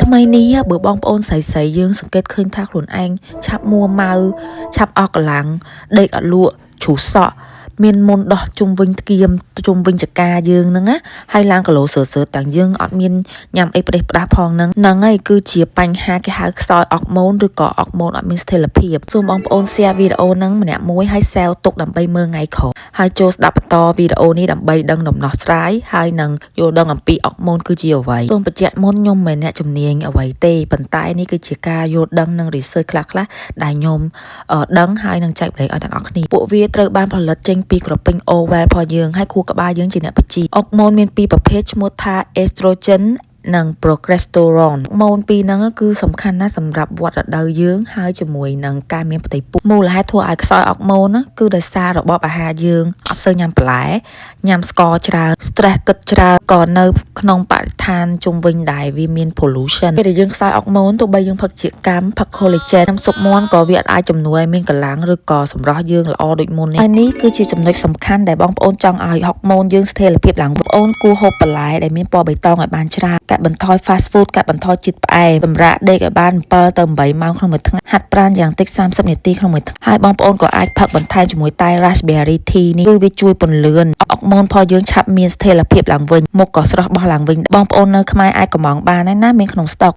ថ្មីនេះបើបងប្អូនស្រីៗយើងសង្កេតឃើញថាខ្លួនឯងឆាប់មួម៉ៅឆាប់អស់កម្លាំងដេកអត់លក់ជ្រុះសក់មានមុនដោះជុំវិញធ្គាមជុំវិញចកាយើងហ្នឹងណាហើយឡើងគីឡូសើទាំងយើងអត់មានញ៉ាំអីផ្ដេសផ្ដាស់ផងហ្នឹងហើយគឺជាបញ្ហាគេហៅខ្សោយអុកម៉ូនឬក៏អុកម៉ូនអត់មានស្ថិរភាពសូមបងប្អូន share វីដេអូហ្នឹងម្នាក់មួយហើយ save ទុកដើម្បីមើលថ្ងៃក្រោយហើយចូលស្ដាប់បន្តវីដេអូនេះដើម្បីដឹងដំណោះស្រាយហើយនឹងយល់ដឹងអំពីអុកម៉ូនគឺជាអ្វីសូមបញ្ជាក់មុនខ្ញុំមិនអ្នកជំនាញអ្វីទេប៉ុន្តែនេះគឺជាការយល់ដឹងនិង research ខ្លះៗដែលខ្ញុំដឹងហើយនឹងចែករំលែកឲ្យទាំងអស់គ្នាពួកវាត្រូវបានផលិតចេញពីក្រពេញ Oval របស់យើងហើយខួរក្បាលយើងជាអ្នកបញ្ជីអុកម៉ូនមានពីរប្រភេទឈ្មោះថា estrogen និង progesterone ម៉ូនពីរហ្នឹងគឺសំខាន់ណាស់សម្រាប់វដ្តរដូវយើងហើយជាមួយនឹងការមានផ្ទៃពោះមូលហេតុធ្វើឲ្យខ្សោយអុកម៉ូនគឺដោយសាររបបអាហារយើងអត់សូវញ៉ាំបន្លែញ៉ាំស្ករច្រើន stress គិតច្រើនក៏នៅក្នុងបរិស្ថានជុំវិញដែលវាមាន pollution ពេលដែលយើងខ្សោយអុកម៉ូនទោះបីយើងផឹកជាកម្មផឹក collagen ញ៉ាំស៊ុបមាន់ក៏វាអាចជំនួយឲ្យមានកម្លាំងឬក៏សម្រស់យើងល្អដូចមុននេះហើយនេះគឺជាចំណុចសំខាន់ដែលបងប្អូនចង់ឲ្យហុកម៉ូនយើងស្ថិរភាពឡើងបងប្អូនគួរហូបបន្លែដែលមានពណ៌បៃតងឲ្យបានច្រើនកាត់បន្ថយ fast food កាត់បន្ថយជាតិផ្អែមសម្រាប់ដេកឲ្យបាន7ទៅ8ម៉ោងក្នុងមួយថ្ងៃហាត់ប្រាណយ៉ាងតិច30នាទីក្នុងមួយថ្ងៃហើយបងប្អូនក៏អាចផឹកបន្ថែមជាមួយតែ raspberry tea នេះគឺវាជួយពន្លឿនអុកម៉ូនរបស់យើងឆាប់មានស្ថិរភាពឡើងវិញមុខក៏ស្រស់បោះឡើងវិញបងប្អូននៅខ្មែរអាចកម្មង់បានណាមានក្នុងស្តុក